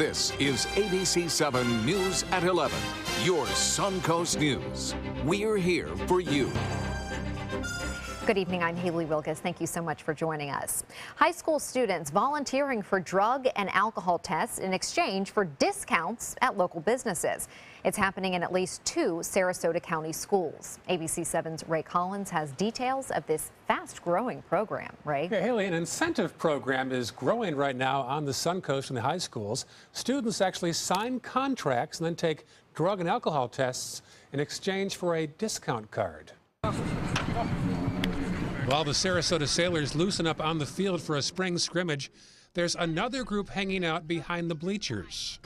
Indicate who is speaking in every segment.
Speaker 1: This is ABC 7 News at 11, your Suncoast News. We're here for you.
Speaker 2: Good evening, I'm Haley Wilkes. Thank you so much for joining us. High school students volunteering for drug and alcohol tests in exchange for discounts at local businesses. It's happening in at least 2 Sarasota County schools. ABC 7's Ray Collins has details of this fast-growing program. Ray?
Speaker 3: Yeah, Haley, an incentive program is growing right now on the Suncoast in the high schools. Students actually sign contracts and then take drug and alcohol tests in exchange for a discount card. While the Sarasota Sailors loosen up on the field for a spring scrimmage, there's another group hanging out behind the bleachers.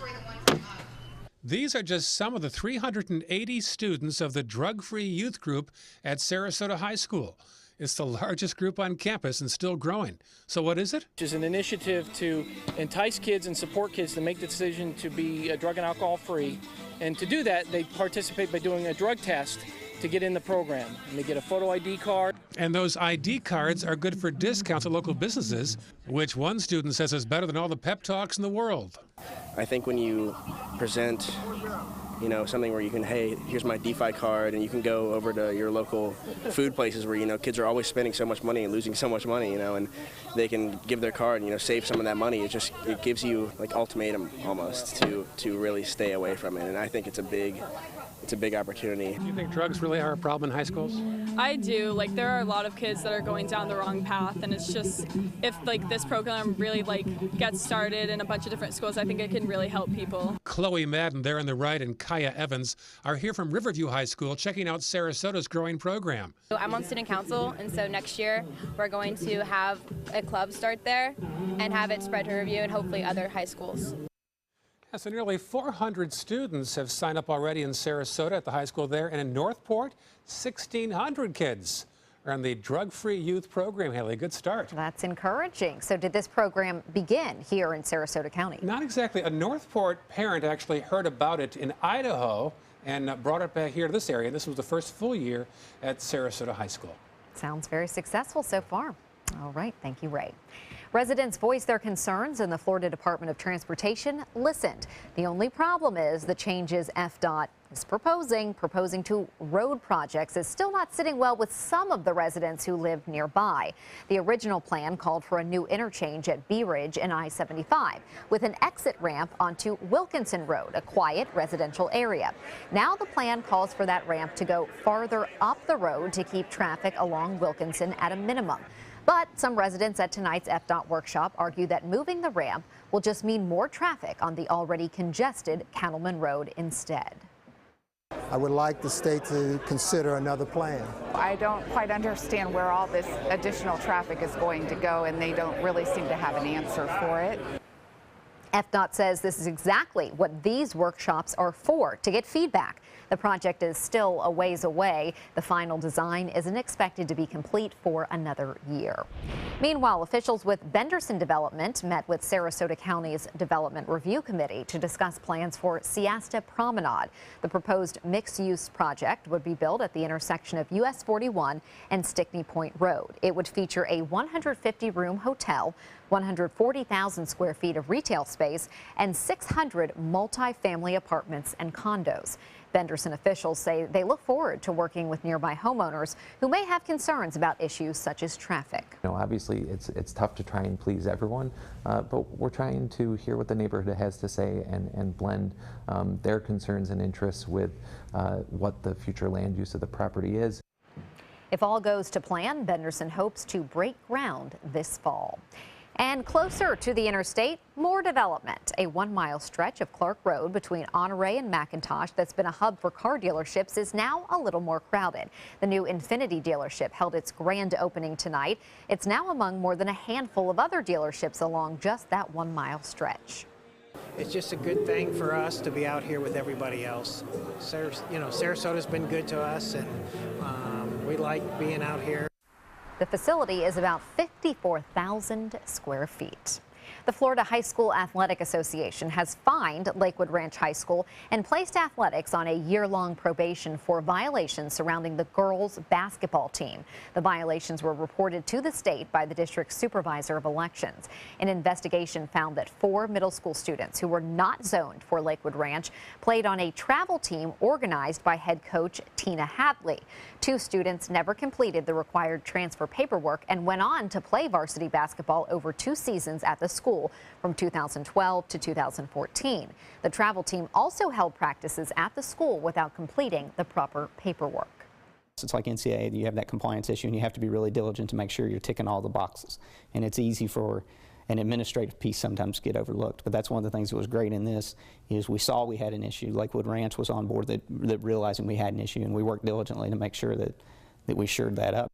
Speaker 3: These are just some of the 380 students of the drug-free youth group at Sarasota High School. It's the largest group on campus and still growing. So what is it?
Speaker 4: Which is an initiative to entice kids and support kids to make the decision to be drug and alcohol free. And to do that, they participate by doing a drug test to get in the program. And they get a photo ID card.
Speaker 3: And those ID cards are good for discounts at local businesses, which one student says is better than all the pep talks in the world.
Speaker 5: I think when you present, something where you can, hey, here's my DeFi card, and you can go over to your local food places where, kids are always spending so much money and losing so much money, and they can give their card and, save some of that money. It gives you like ultimatum almost to really stay away from it. And I think it's a big opportunity.
Speaker 3: Do you think drugs really are a problem in high schools?
Speaker 6: I do. There are a lot of kids that are going down the wrong path, and it's just, if this program really gets started in a bunch of different schools, I think it can really help people.
Speaker 3: Chloe Madden there on the right and Kaya Evans are here from Riverview High School checking out Sarasota's growing program.
Speaker 7: I'm on student council, and so next year we're going to have a club start there and have it spread to Riverview and hopefully other high schools.
Speaker 3: So nearly 400 students have signed up already in Sarasota at the high school there, and in Northport, 1,600 kids are on the drug-free youth program. Haley, good start.
Speaker 2: That's encouraging. So did this program begin here in Sarasota County?
Speaker 3: Not exactly. A Northport parent actually heard about it in Idaho and brought it back here to this area. This was the first full year at Sarasota High School.
Speaker 2: Sounds very successful so far. All right, thank you, Ray. Residents voiced their concerns and the Florida Department of Transportation listened. The only problem is the changes FDOT is proposing to road projects is still not sitting well with some of the residents who live nearby. The original plan called for a new interchange at Bee Ridge and I-75 with an exit ramp onto Wilkinson Road, a quiet residential area. Now the plan calls for that ramp to go farther up the road to keep traffic along Wilkinson at a minimum. But some residents at tonight's FDOT workshop argue that moving the ramp will just mean more traffic on the already congested Cattleman Road instead.
Speaker 8: I would like the state to consider another plan.
Speaker 9: I don't quite understand where all this additional traffic is going to go, and they don't really seem to have an answer for it.
Speaker 2: FDOT says this is exactly what these workshops are for, to get feedback. The project is still a ways away. The final design isn't expected to be complete for another year. Meanwhile, officials with Benderson Development met with Sarasota County's Development Review Committee to discuss plans for Siesta Promenade. The proposed mixed-use project would be built at the intersection of US 41 and Stickney Point Road. It would feature a 150-room hotel, 140,000 square feet of retail space, and 600 multi-family apartments and condos. Benderson officials say they look forward to working with nearby homeowners who may have concerns about issues such as traffic.
Speaker 10: Obviously it's tough to try and please everyone, but we're trying to hear what the neighborhood has to say and blend their concerns and interests with what the future land use of the property is.
Speaker 2: If all goes to plan, Benderson hopes to break ground this fall. And closer to the interstate, more development. A 1-mile stretch of Clark Road between Honore and McIntosh that's been a hub for car dealerships is now a little more crowded. The new Infiniti dealership held its grand opening tonight. It's now among more than a handful of other dealerships along just that 1-mile stretch.
Speaker 11: It's just a good thing for us to be out here with everybody else. Sarasota's been good to us, and we like being out here.
Speaker 2: The facility is about 54,000 square feet. The Florida High School Athletic Association has fined Lakewood Ranch High School and placed athletics on a year-long probation for violations surrounding the girls' basketball team. The violations were reported to the state by the district's supervisor of elections. An investigation found that 4 middle school students who were not zoned for Lakewood Ranch played on a travel team organized by head coach Tina Hadley. 2 students never completed the required transfer paperwork and went on to play varsity basketball over 2 seasons at the school from 2012 to 2014. The travel team also held practices at the school without completing the proper paperwork.
Speaker 12: It's like NCAA, you have that compliance issue and you have to be really diligent to make sure you're ticking all the boxes. And it's easy for an administrative piece sometimes get overlooked. But that's one of the things that was great in this is we saw we had an issue. Lakewood Ranch was on board that realizing we had an issue, and we worked diligently to make sure that we shored that up.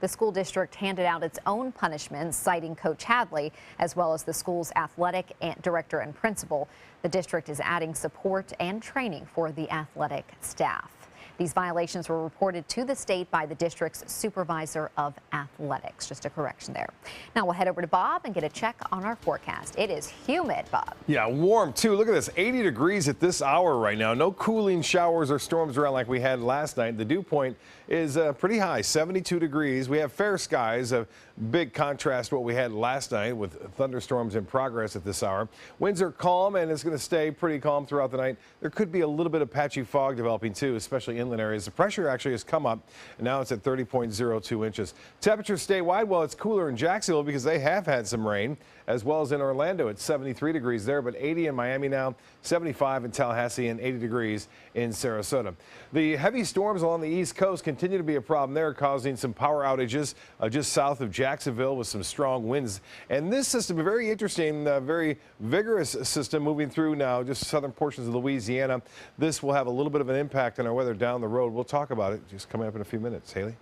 Speaker 2: The school district handed out its own punishments, citing Coach Hadley, as well as the school's athletic director and principal. The district is adding support and training for the athletic staff. These violations were reported to the state by the district's supervisor of athletics. Just a correction there. Now we'll head over to Bob and get a check on our forecast. It is humid, Bob.
Speaker 13: Yeah, warm too. Look at this, 80 degrees at this hour right now. No cooling showers or storms around like we had last night. The dew point is pretty high, 72 degrees. We have fair skies, a big contrast to what we had last night with thunderstorms in progress at this hour. Winds are calm, and it's going to stay pretty calm throughout the night. There could be a little bit of patchy fog developing too, especially inland areas. The pressure actually has come up, and now it's at 30.02 inches. Temperatures statewide, well, it's cooler in Jacksonville because they have had some rain, as well as in Orlando. It's 73 degrees there, but 80 in Miami now, 75 in Tallahassee, and 80 degrees in Sarasota. The heavy storms along the East Coast continue to be a problem there, causing some power outages just south of Jacksonville with some strong winds. And this system, a very interesting, very vigorous system moving through now just southern portions of Louisiana. This will have a little bit of an impact on our weather down the road. We'll talk about it just coming up in a few minutes. Haley?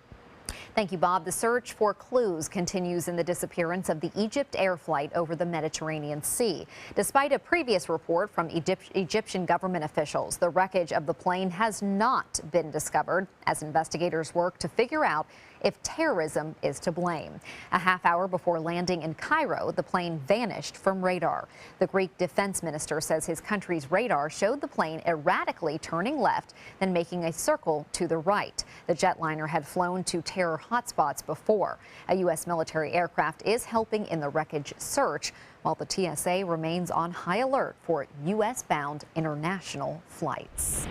Speaker 2: Thank you, Bob. The search for clues continues in the disappearance of the Egypt air flight over the Mediterranean Sea. Despite a previous report from Egyptian government officials, the wreckage of the plane has not been discovered as investigators work to figure out if terrorism is to blame. A half hour before landing in Cairo, the plane vanished from radar. The Greek defense minister says his country's radar showed the plane erratically turning left, then making a circle to the right. The jetliner had flown to terror hotspots before. A U.S. military aircraft is helping in the wreckage search, while the TSA remains on high alert for U.S.-bound international flights.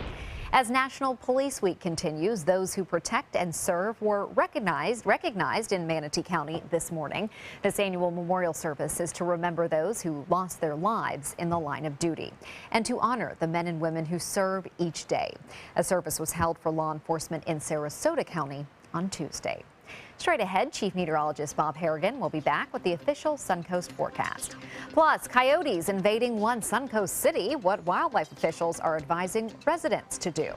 Speaker 2: As National Police Week continues, those who protect and serve were recognized in Manatee County this morning. This annual memorial service is to remember those who lost their lives in the line of duty and to honor the men and women who serve each day. A service was held for law enforcement in Sarasota County on Tuesday. Straight ahead, Chief Meteorologist Bob Harrigan will be back with the official Suncoast forecast. Plus, coyotes invading one Suncoast city, what wildlife officials are advising residents to do.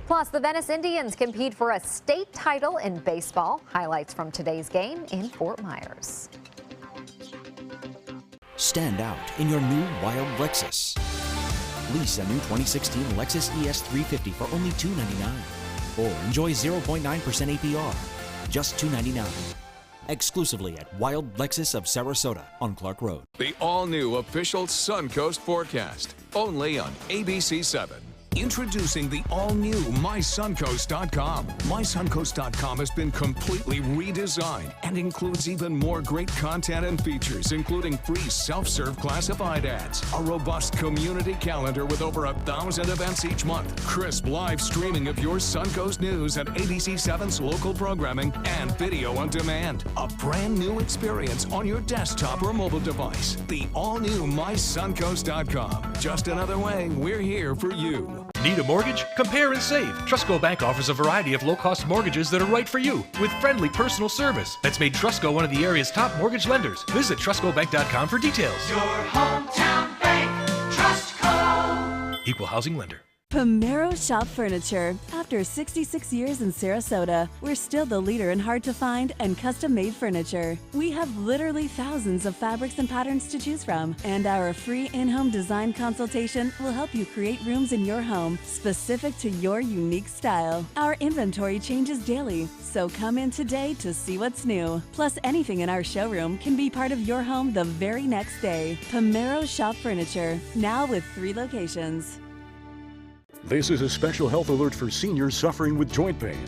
Speaker 2: Plus, the Venice Indians compete for a state title in baseball. Highlights from today's game in Fort Myers.
Speaker 14: Stand out in your new Wild Lexus. Lease a new 2016 Lexus ES 350 for only $299. Or enjoy 0.9% APR. Just $299. Exclusively at Wild Lexus of Sarasota on Clark Road.
Speaker 1: The all-new official Suncoast forecast, only on ABC 7. Introducing the all-new MySuncoast.com. MySuncoast.com has been completely redesigned and includes even more great content and features, including free self-serve classified ads, a robust community calendar with over 1,000 events each month, crisp live streaming of your Suncoast news and ABC 7's local programming, and video on demand. A brand new experience on your desktop or mobile device. The all-new MySuncoast.com. Just another way we're here for you.
Speaker 15: Need a mortgage? Compare and save. Trustco Bank offers a variety of low-cost mortgages that are right for you with friendly personal service that's made Trustco one of the area's top mortgage lenders. Visit TrustcoBank.com for details.
Speaker 16: Your hometown bank, Trustco.
Speaker 15: Equal housing lender.
Speaker 16: Pomero Shop Furniture. After 66 years in Sarasota, we're still the leader in hard-to-find and custom-made furniture. We have literally thousands of fabrics and patterns to choose from, and our free in-home design consultation will help you create rooms in your home specific to your unique style. Our inventory changes daily, so come in today to see what's new. Plus, anything in our showroom can be part of your home the very next day. Pomero Shop Furniture, now with 3 locations.
Speaker 17: This is a special health alert for seniors suffering with joint pain.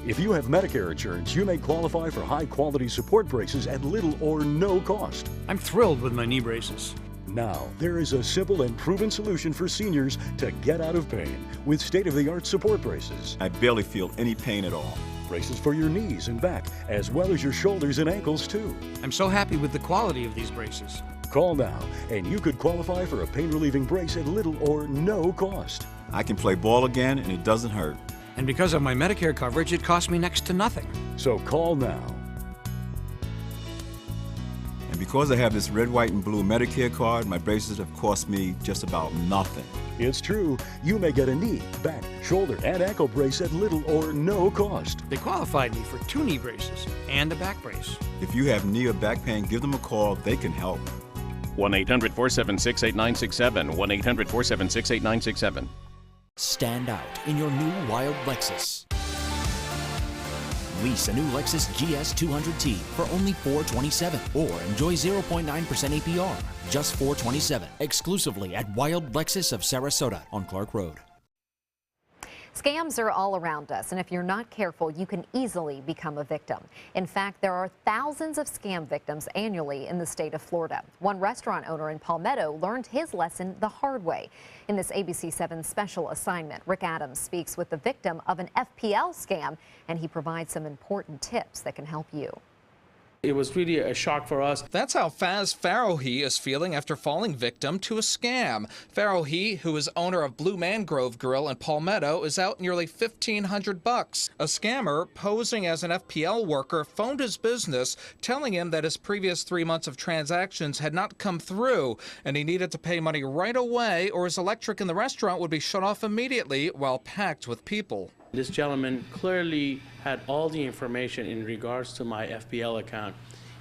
Speaker 17: If you have Medicare insurance, you may qualify for high-quality support braces at little or no cost.
Speaker 18: I'm thrilled with my knee braces.
Speaker 17: Now, there is a simple and proven solution for seniors to get out of pain with state-of-the-art support braces.
Speaker 19: I barely feel any pain at all.
Speaker 17: Braces for your knees and back, as well as your shoulders and ankles, too.
Speaker 18: I'm so happy with the quality of these braces.
Speaker 17: Call now, and you could qualify for a pain-relieving brace at little or no cost.
Speaker 19: I can play ball again, and it doesn't hurt.
Speaker 18: And because of my Medicare coverage, it costs me next to nothing.
Speaker 17: So call now.
Speaker 19: And because I have this red, white, and blue Medicare card, my braces have cost me just about nothing.
Speaker 17: It's true. You may get a knee, back, shoulder, and ankle brace at little or no cost.
Speaker 18: They qualified me for 2 knee braces and a back brace.
Speaker 19: If you have knee or back pain, give them a call. They can help.
Speaker 20: 1-800-476-8967. 1-800-476-8967.
Speaker 14: Stand out in your new wild Lexus. Lease a new Lexus GS 200T for only $427 or enjoy 0.9% APR, just $427, exclusively at Wild Lexus of Sarasota on Clark Road.
Speaker 2: Scams are all around us, and if you're not careful, you can easily become a victim. In fact, there are thousands of scam victims annually in the state of Florida. One restaurant owner in Palmetto learned his lesson the hard way. In this ABC7 special assignment, Rick Adams speaks with the victim of an FPL scam, and he provides some important tips that can help you.
Speaker 21: It was really a shock for us.
Speaker 22: That's how Faz Farohi is feeling after falling victim to a scam. Farohi, who is owner of Blue Mangrove Grill in Palmetto, is out nearly $1,500. A scammer posing as an FPL worker phoned his business, telling him that his previous 3 months of transactions had not come through, and he needed to pay money right away or his electric in the restaurant would be shut off immediately while packed with people.
Speaker 21: This gentleman clearly had all the information in regards to my FPL account.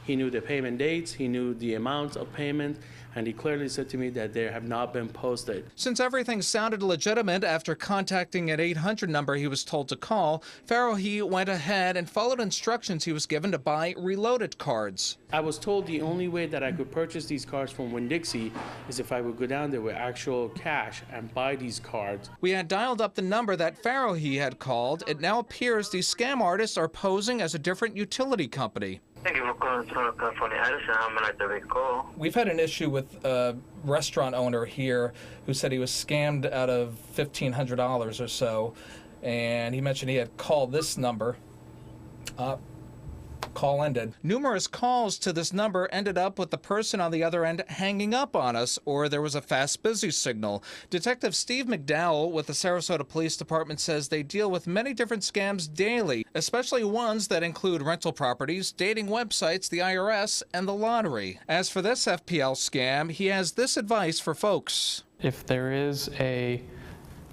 Speaker 21: He knew the payment dates, he knew the amounts of payment, and he clearly said to me that they have not been posted.
Speaker 22: Since everything sounded legitimate after contacting an 800 number he was told to call, Farohi went ahead and followed instructions he was given to buy reloaded cards.
Speaker 21: I was told the only way that I could purchase these cards from Winn-Dixie is if I would go down there with actual cash and buy these cards.
Speaker 22: We had dialed up the number that Farohi had called. It now appears these scam artists are posing as a different utility company.
Speaker 23: Thank you for calling Southern California Edison. How may I direct call?
Speaker 22: We've had an issue with a restaurant owner here who said he was scammed out of $1,500 or so, and he mentioned he had called this number. Call ended. Numerous calls to this number ended up with the person on the other end hanging up on us, or there was a fast busy signal. Detective Steve McDowell with the Sarasota Police Department says they deal with many different scams daily, especially ones that include rental properties, dating websites, the IRS, and the lottery. As for this FPL scam, he has this advice for folks.
Speaker 24: If there is a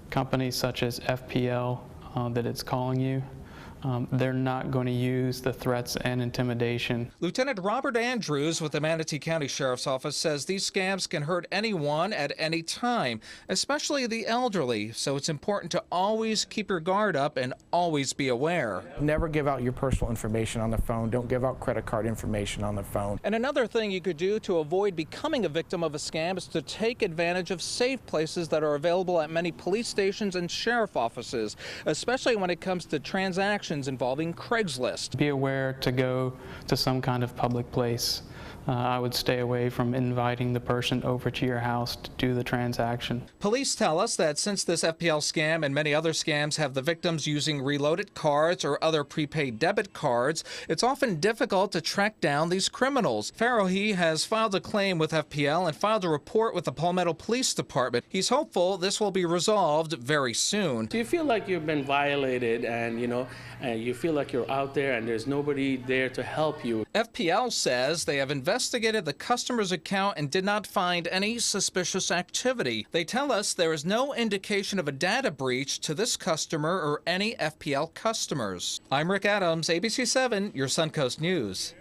Speaker 24: company such as FPL that it's calling you, they're not going to use the threats and intimidation.
Speaker 22: Lieutenant Robert Andrews with the Manatee County Sheriff's Office says these scams can hurt anyone at any time, especially the elderly, so it's important to always keep your guard up and always be aware.
Speaker 25: Never give out your personal information on the phone. Don't give out credit card information on the phone.
Speaker 22: And another thing you could do to avoid becoming a victim of a scam is to take advantage of safe places that are available at many police stations and sheriff offices, especially when it comes to transactions involving Craigslist.
Speaker 24: Be aware to go to some kind of public place. I would stay away from inviting the person over to your house to do the transaction.
Speaker 22: Police tell us that since this FPL scam and many other scams have the victims using reloaded cards or other prepaid debit cards, it's often difficult to track down these criminals. Farohi has filed a claim with FPL and filed a report with the Palmetto Police Department. He's hopeful this will be resolved very soon.
Speaker 21: Do you feel like you've been violated and you feel like you're out there and there's nobody there to help you?
Speaker 22: FPL says they have investigated investigated the customer's account and did not find any suspicious activity. They tell us there is no indication of a data breach to this customer or any FPL customers. I'm Rick Adams, ABC 7, your Suncoast News.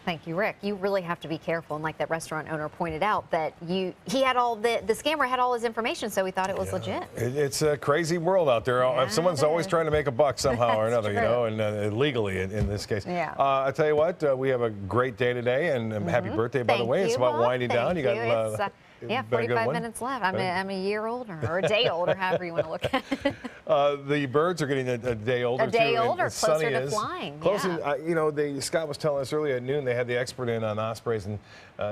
Speaker 2: Thank you, Rick. You really have to be careful, and like that restaurant owner pointed out, that he had all the scammer had all his information, so we thought it was legit.
Speaker 13: It's a crazy world out there. Someone's always trying to make a buck somehow or another, you know, and legally in this case.
Speaker 2: Yeah.
Speaker 13: I tell you what, we have a great day today, and happy birthday, by the way. It's about winding down. You got.
Speaker 2: Yeah, 45 minutes left. I'm a year older, or a day older, however you want to look at it.
Speaker 13: The birds are getting a day older,
Speaker 2: A day
Speaker 13: too.
Speaker 2: older,
Speaker 13: and
Speaker 2: closer
Speaker 13: Sunny
Speaker 2: to
Speaker 13: is.
Speaker 2: flying.
Speaker 13: Closer, you know, Scott was telling us earlier at noon they had the expert in on ospreys, and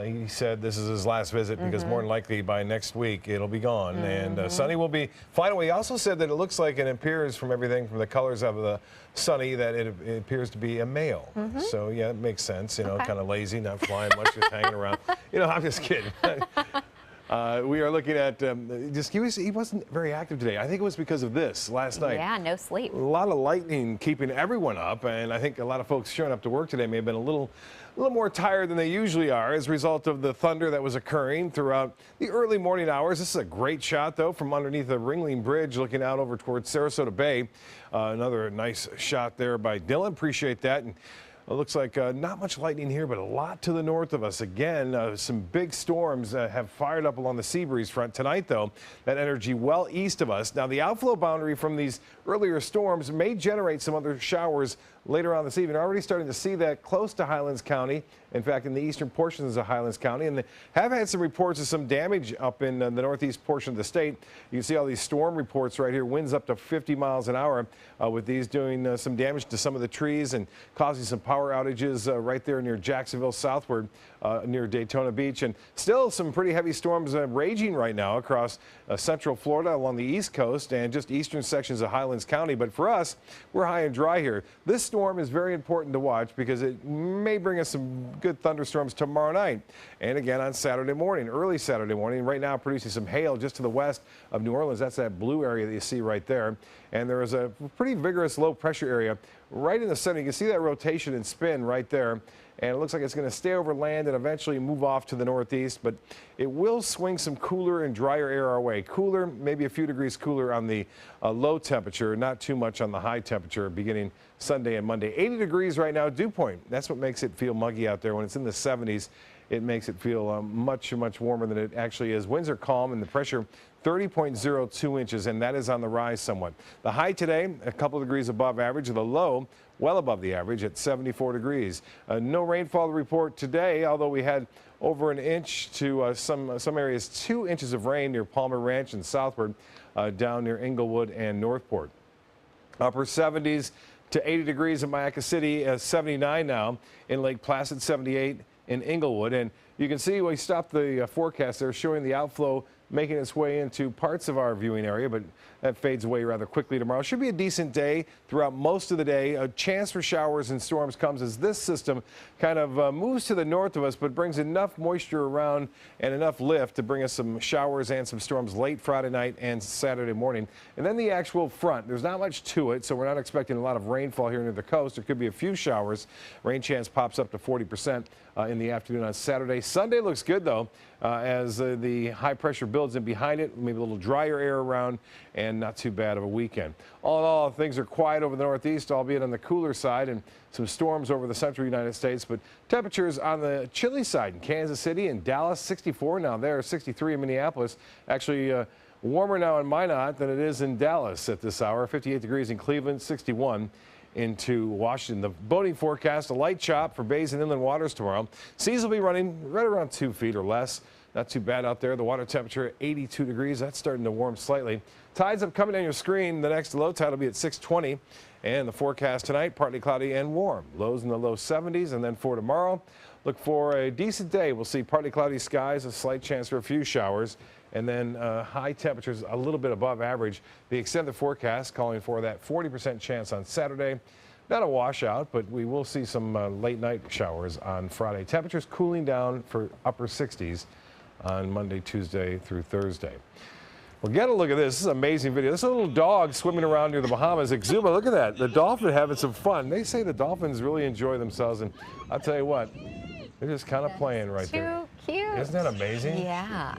Speaker 13: he said this is his last visit because more than likely by next week it'll be gone. And Sunny will be flying away. He also said that it looks like, and it appears from everything from the colors of the Sunny, that it appears to be a male. So, yeah, it makes sense. You know, kind of lazy, not flying much, just hanging around. You know, I'm just kidding. We are looking at, he wasn't very active today. I think it was because of this last night.
Speaker 2: Yeah, no sleep.
Speaker 13: A lot of lightning keeping everyone up, and I think a lot of folks showing up to work today may have been a little more tired than they usually are as a result of the thunder that was occurring throughout the early morning hours. This is a great shot, though, from underneath the Ringling Bridge looking out over towards Sarasota Bay. Another nice shot there by Dylan. Appreciate that. And it looks like not much lightning here, but a lot to the north of us. Again, some big storms have fired up along the sea breeze front tonight, though. That energy well east of us. Now, the outflow boundary from these earlier storms may generate some other showers later on this evening. Already starting to see that close to Highlands County. In fact, in the eastern portions of Highlands County, and they have had some reports of some damage up in the northeast portion of the state. You can see all these storm reports right here, winds up to 50 miles an hour, with these doing some damage to some of the trees and causing some power outages right there near Jacksonville southward, near Daytona Beach. And still some pretty heavy storms raging right now across central Florida along the east coast and just eastern sections of Highlands County. But for us, we're high and dry here. This storm is very important to watch because it may bring us some good thunderstorms tomorrow night and again on Saturday morning, early Saturday morning. Right now producing some hail just to the west of New Orleans. That's that blue area that you see right there. And there is a pretty vigorous low pressure area right in the center. You can see that rotation and spin right there. And it looks like it's going to stay over land and eventually move off to the northeast, but it will swing some cooler and drier air our way. Cooler, maybe a few degrees cooler on the low temperature, not too much on the high temperature beginning Sunday and Monday. 80 degrees right now, dew point. That's what makes it feel muggy out there. When it's in the 70s, it makes it feel much, much warmer than it actually is. Winds are calm and the pressure 30.02 inches, and that is on the rise somewhat. The high today, a couple degrees above average. The low, well above the average at 74 degrees. No rainfall to report today, although we had over an inch to some areas 2 inches of rain near Palmer Ranch and southward, down near Inglewood and Northport. Upper 70s to 80 degrees in Mayaca City, 79 now in Lake Placid, 78 in Inglewood. And you can see we stopped the forecast there showing the outflow making its way into parts of our viewing area, but that fades away rather quickly tomorrow. Should be a decent day throughout most of the day. A chance for showers and storms comes as this system kind of moves to the north of us, but brings enough moisture around and enough lift to bring us some showers and some storms late Friday night and Saturday morning. And then the actual front, there's not much to it, so we're not expecting a lot of rainfall here near the coast. There could be a few showers. Rain chance pops up to 40% in the afternoon on Saturday. Sunday looks good, though, as the high pressure builds in behind it, maybe a little drier air around, and not too bad of a weekend. All in all, things are quiet over the northeast, albeit on the cooler side, and some storms over the central United States, but temperatures on the chilly side in Kansas City and Dallas, 64 now there, 63 in Minneapolis. Actually, warmer now in Minot than it is in Dallas at this hour, 58 degrees in Cleveland, 61 into Washington. The boating forecast, a light chop for bays and inland waters tomorrow. Seas will be running right around 2 feet or less. Not too bad out there. The water temperature 82 degrees. That's starting to warm slightly. Tides up coming on your screen. The next low tide will be at 6:20. And the forecast tonight, partly cloudy and warm. Lows in the low 70s. And then for tomorrow, look for a decent day. We'll see partly cloudy skies, a slight chance for a few showers. And then high temperatures a little bit above average. The extended forecast calling for that 40% chance on Saturday. Not a washout, but we will see some late night showers on Friday. Temperatures cooling down for upper 60s on Monday, Tuesday through Thursday. Well, get a look at this. This is an amazing video. This is a little dog swimming around near the Bahamas. Exuma, look at that. The dolphin having some fun. They say the dolphins really enjoy themselves, and I'll tell you what, They're just kind of playing right there.
Speaker 2: Too cute.
Speaker 13: Isn't that amazing?
Speaker 2: Yeah.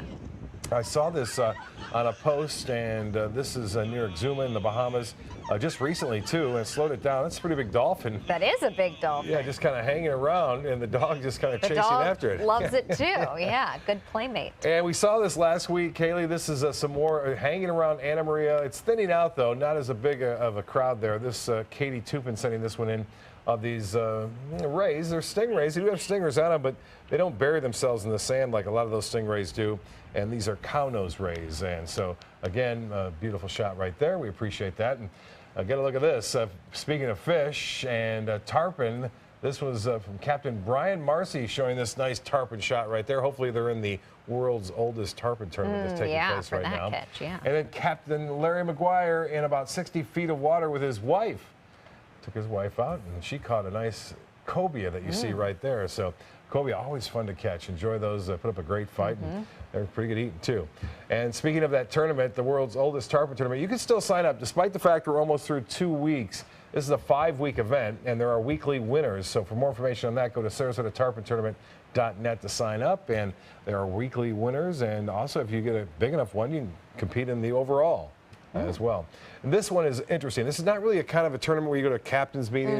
Speaker 13: I saw this on a post, and this is near Exuma in the Bahamas just recently, too, and slowed it down. That's a pretty big dolphin.
Speaker 2: That is a big dolphin.
Speaker 13: Yeah, just kind of hanging around, and the dog just kind of chasing after it.
Speaker 2: The dog loves it, too. Yeah, good playmate.
Speaker 13: And we saw this last week, Kaylee. This is some more hanging around Anna Maria. It's thinning out, though, not as big of a crowd there. This Katie Tupin sending this one in. Of these rays. They're stingrays. They do have stingers on them, but they don't bury themselves in the sand like a lot of those stingrays do. And these are cow-nose rays. And so, again, a beautiful shot right there. We appreciate that. And get a look at this. Speaking of fish and tarpon, this was from Captain Brian Marcy showing this nice tarpon shot right there. Hopefully they're in the world's oldest tarpon tournament that's taking place right now.
Speaker 2: Catch, yeah.
Speaker 13: And then Captain Larry McGuire in about 60 feet of water with his wife. Took his wife out, and she caught a nice cobia that you see right there. So cobia, always fun to catch. Enjoy those, put up a great fight, and they're pretty good eating too. And speaking of that tournament, the world's oldest tarpon tournament, you can still sign up despite the fact we're almost through 2 weeks. This is a 5-week event, and there are weekly winners. So for more information on that, go to SarasotaTarponTournament.net to sign up. And there are weekly winners, and also if you get a big enough one, you can compete in the overall as well. And this one is interesting. This is not really a kind of a tournament where you go to a captain's meeting.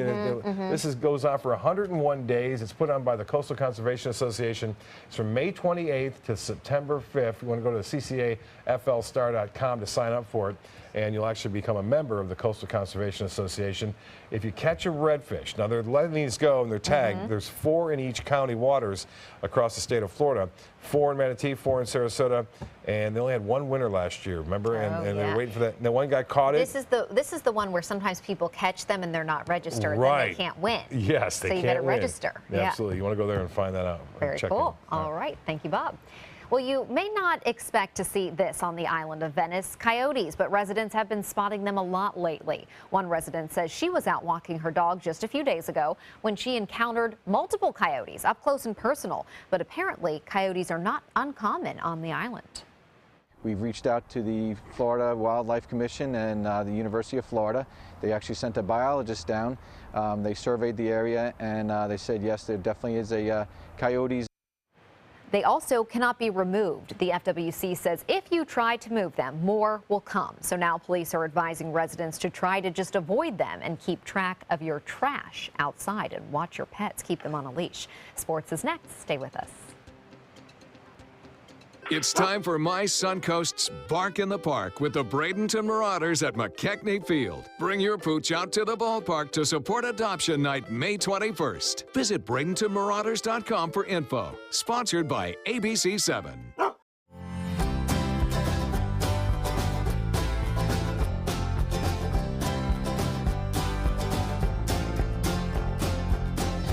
Speaker 13: This goes on for 101 days. It's put on by the Coastal Conservation Association. It's from May 28th to September 5th. You want to go to ccaflstar.com to sign up for it, and you'll actually become a member of the Coastal Conservation Association. If you catch a redfish, now they're letting these go and they're tagged. There's 4 in each county waters across the state of Florida. 4 in Manatee, 4 in Sarasota, and they only had 1 winner last year, remember? And they were waiting for that. And the one guy caught it.
Speaker 2: This is the one where sometimes people catch them and they're not registered, and then they can't win.
Speaker 13: Yes, they can't win.
Speaker 2: So you better register.
Speaker 13: Yeah, absolutely. You want to go there and find that out.
Speaker 2: Very cool. All right. Thank you, Bob. Well, you may not expect to see this on the island of Venice, coyotes, but residents have been spotting them a lot lately. One resident says she was out walking her dog just a few days ago when she encountered multiple coyotes up close and personal. But apparently, coyotes are not uncommon on the island.
Speaker 3: We've reached out to the Florida Wildlife Commission and the University of Florida. They actually sent a biologist down. They surveyed the area, and they said, yes, there definitely is a coyotes.
Speaker 2: They also cannot be removed. The FWC says if you try to move them, more will come. So now police are advising residents to try to just avoid them and keep track of your trash outside and watch your pets. Keep them on a leash. Sports is next. Stay with us.
Speaker 1: It's time for My Suncoast's Bark in the Park with the Bradenton Marauders at McKechnie Field. Bring your pooch out to the ballpark to support Adoption Night May 21st. Visit BradentonMarauders.com for info. Sponsored by ABC7.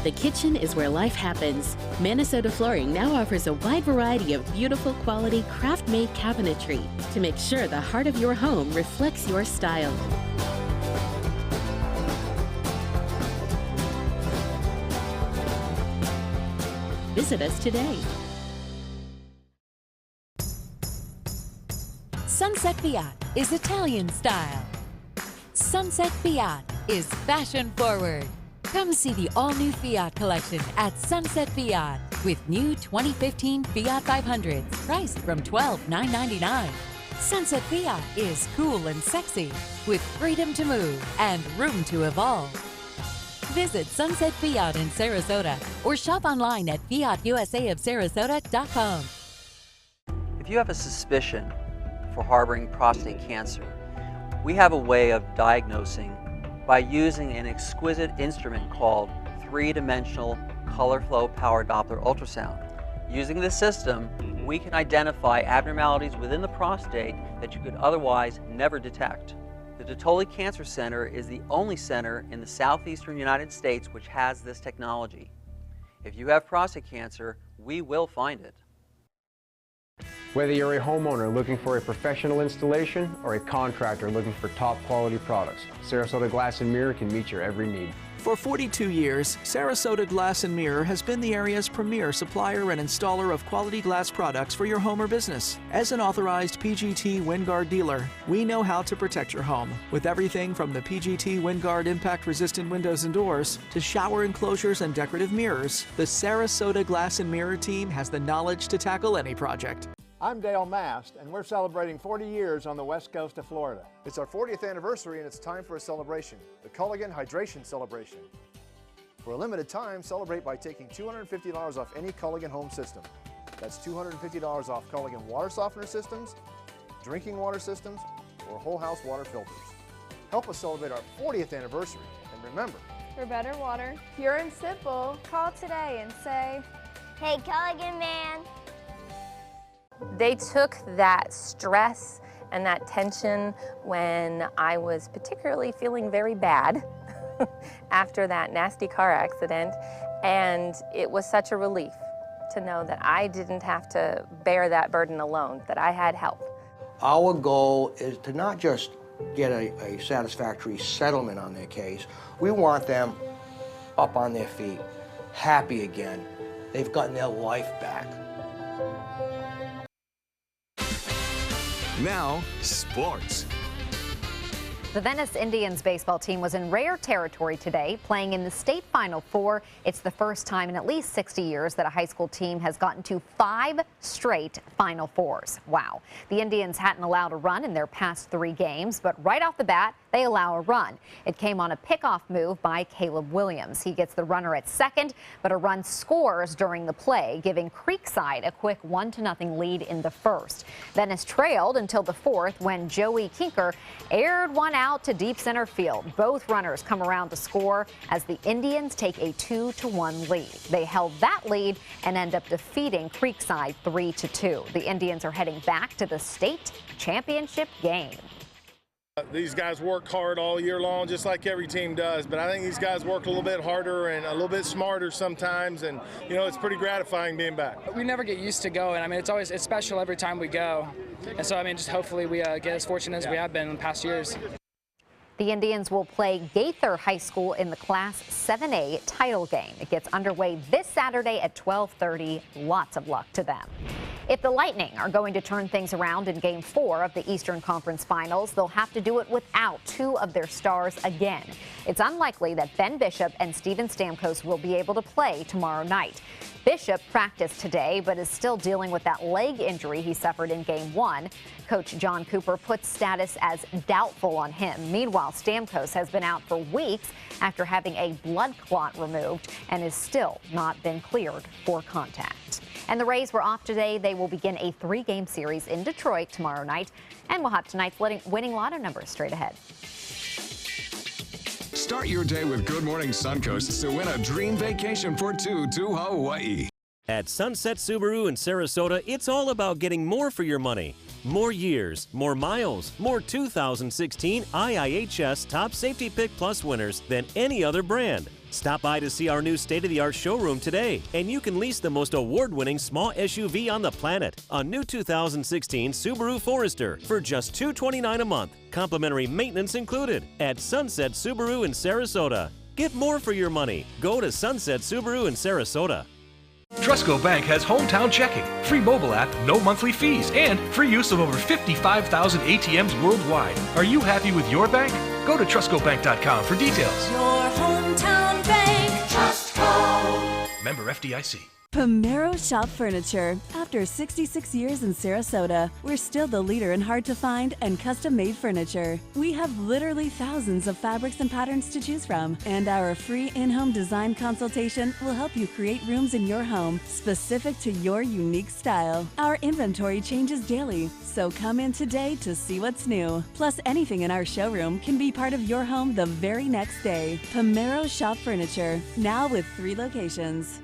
Speaker 4: The kitchen is where life happens. Minnesota Flooring now offers a wide variety of beautiful quality craft-made cabinetry to make sure the heart of your home reflects your style. Visit us today.
Speaker 5: Sunset Fiat is Italian style. Sunset Fiat is fashion forward. Come see the all-new Fiat collection at Sunset Fiat with new 2015 Fiat 500s priced from $12,999. Sunset Fiat is cool and sexy with freedom to move and room to evolve. Visit Sunset Fiat in Sarasota or shop online at fiatusaofsarasota.com.
Speaker 6: If you have a suspicion for harboring prostate cancer, we have a way of diagnosing by using an exquisite instrument called 3-dimensional color flow power Doppler ultrasound. Using this system, we can identify abnormalities within the prostate that you could otherwise never detect. The Dottoli Cancer Center is the only center in the southeastern United States which has this technology. If you have prostate cancer, we will find it.
Speaker 7: Whether you're a homeowner looking for a professional installation or a contractor looking for top quality products, Sarasota Glass and Mirror can meet your every need.
Speaker 8: For 42 years, Sarasota Glass and Mirror has been the area's premier supplier and installer of quality glass products for your home or business. As an authorized PGT WinGuard dealer, we know how to protect your home with everything from the PGT WinGuard impact-resistant windows and doors to shower enclosures and decorative mirrors. The Sarasota Glass and Mirror team has the knowledge to tackle any project.
Speaker 9: I'm Dale Mast, and we're celebrating 40 years on the west coast of Florida.
Speaker 10: It's our 40th anniversary, and it's time for a celebration, the Culligan Hydration Celebration. For a limited time, celebrate by taking $250 off any Culligan home system. That's $250 off Culligan water softener systems, drinking water systems, or whole house water filters. Help us celebrate our 40th anniversary, and remember,
Speaker 11: for better water, pure and simple, call today and say, "Hey, Culligan man."
Speaker 12: They took that stress and that tension when I was particularly feeling very bad after that nasty car accident, and it was such a relief to know that I didn't have to bear that burden alone, that I had help.
Speaker 26: Our goal is to not just get a satisfactory settlement on their case. We want them up on their feet, happy again. They've gotten their life back.
Speaker 1: Now, sports.
Speaker 2: The Venice Indians baseball team was in rare territory today, playing in the state Final Four. It's the first time in at least 60 years that a high school team has gotten to 5 straight Final Fours. Wow. The Indians hadn't allowed a run in their past 3 games, but right off the bat, they allow a run. It came on a pickoff move by Caleb Williams. He gets the runner at second, but a run scores during the play, giving Creekside a quick 1-0 lead in the first. Venice trailed until the 4th when Joey Kinker aired one out to deep center field. Both runners come around to score as the Indians take a 2-1 lead. They held that lead and end up defeating Creekside 3-2. The Indians are heading back to the state championship game.
Speaker 27: These guys work hard all year long, just like every team does, but I think these guys work a little bit harder and a little bit smarter sometimes, and you know, it's pretty gratifying being back.
Speaker 28: We never get used to going. I mean, it's special every time we go, and so I mean, just hopefully we get as fortunate as we have been in the past years.
Speaker 2: The Indians will play Gaither High School in the Class 7A title game. It gets underway this Saturday at 12:30. Lots of luck to them. If the Lightning are going to turn things around in Game 4 of the Eastern Conference Finals, they'll have to do it without 2 of their stars again. It's unlikely that Ben Bishop and Steven Stamkos will be able to play tomorrow night. Bishop practiced today, but is still dealing with that leg injury he suffered in Game 1. Coach John Cooper puts status as doubtful on him. Meanwhile, Stamkos has been out for weeks after having a blood clot removed and is still not been cleared for contact. And the Rays were off today. They will begin a 3-game series in Detroit tomorrow night, and we'll have tonight's winning lotto numbers straight ahead.
Speaker 1: Start your day with Good Morning Suncoast to win a dream vacation for 2 to Hawaii.
Speaker 29: At Sunset Subaru in Sarasota, it's all about getting more for your money. More years, more miles, more 2016 IIHS Top Safety Pick Plus winners than any other brand. Stop by to see our new state-of-the-art showroom today, and you can lease the most award-winning small SUV on the planet, a new 2016 Subaru Forester, for just $229 a month. Complimentary maintenance included at Sunset Subaru in Sarasota. Get more for your money. Go to Sunset Subaru in Sarasota.
Speaker 15: Trustco Bank has hometown checking, free mobile app, no monthly fees, and free use of over 55,000 ATMs worldwide. Are you happy with your bank? Go to TrustcoBank.com for details.
Speaker 30: Your hometown bank, Trustco.
Speaker 15: Member FDIC.
Speaker 16: Pomero Shop Furniture. After 66 years in Sarasota, we're still the leader in hard-to-find and custom-made furniture. We have literally thousands of fabrics and patterns to choose from, and our free in-home design consultation will help you create rooms in your home specific to your unique style. Our inventory changes daily, so come in today to see what's new. Plus, anything in our showroom can be part of your home the very next day. Pomero Shop Furniture, now with 3 locations.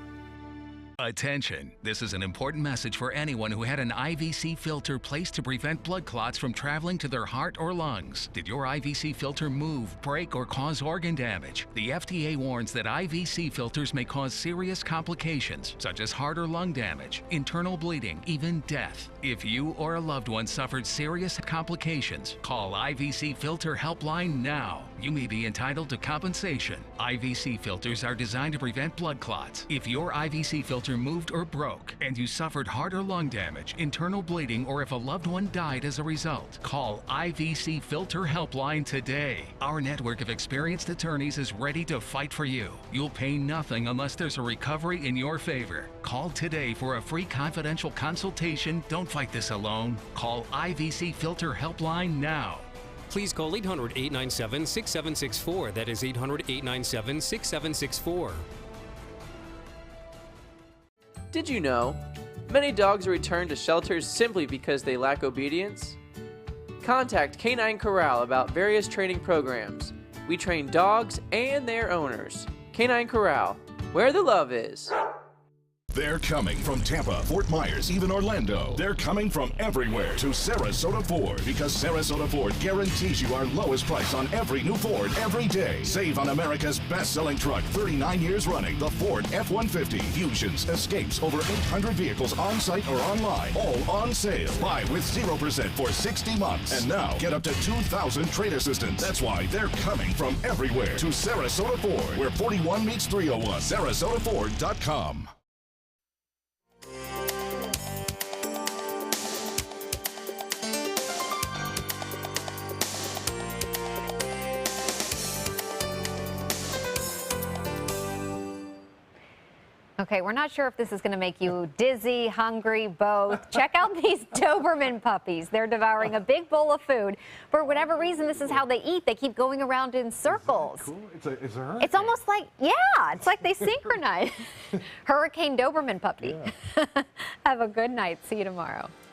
Speaker 14: Attention, this is an important message for anyone who had an IVC filter placed to prevent blood clots from traveling to their heart or lungs. Did your IVC filter move, break, or cause organ damage? The FDA warns that IVC filters may cause serious complications, such as heart or lung damage, internal bleeding, even death. If you or a loved one suffered serious complications, call IVC Filter Helpline now. You may be entitled to compensation. IVC filters are designed to prevent blood clots. If your IVC filter moved or broke and you suffered heart or lung damage, internal bleeding, or if a loved one died as a result, call IVC Filter Helpline today. Our network of experienced attorneys is ready to fight for you. You'll pay nothing unless there's a recovery in your favor. Call today for a free confidential consultation. Don't fight this alone. Call IVC Filter Helpline now.
Speaker 17: Please call 800-897-6764. That is 800-897-6764.
Speaker 18: Did you know many dogs are returned to shelters simply because they lack obedience? Contact Canine Corral about various training programs. We train dogs and their owners. Canine Corral, where the love is.
Speaker 19: They're coming from Tampa, Fort Myers, even Orlando. They're coming from everywhere to Sarasota Ford, because Sarasota Ford guarantees you our lowest price on every new Ford every day. Save on America's best-selling truck, 39 years running, the Ford F-150. Fusions, Escapes, over 800 vehicles on-site or online, all on sale. Buy with 0% for 60 months. And now, get up to 2,000 trade assistance. That's why they're coming from everywhere to Sarasota Ford, where 41 meets 301. SarasotaFord.com.
Speaker 2: Okay, we're not sure if this is going to make you dizzy, hungry, both. Check out these Doberman puppies. They're devouring a big bowl of food. For whatever reason, this is how they eat. They keep going around in circles.
Speaker 13: Cool. It's a hurricane.
Speaker 2: It's almost like, yeah, it's like they synchronize. Hurricane Doberman puppy.
Speaker 13: Yeah.
Speaker 2: Have a good night. See you tomorrow.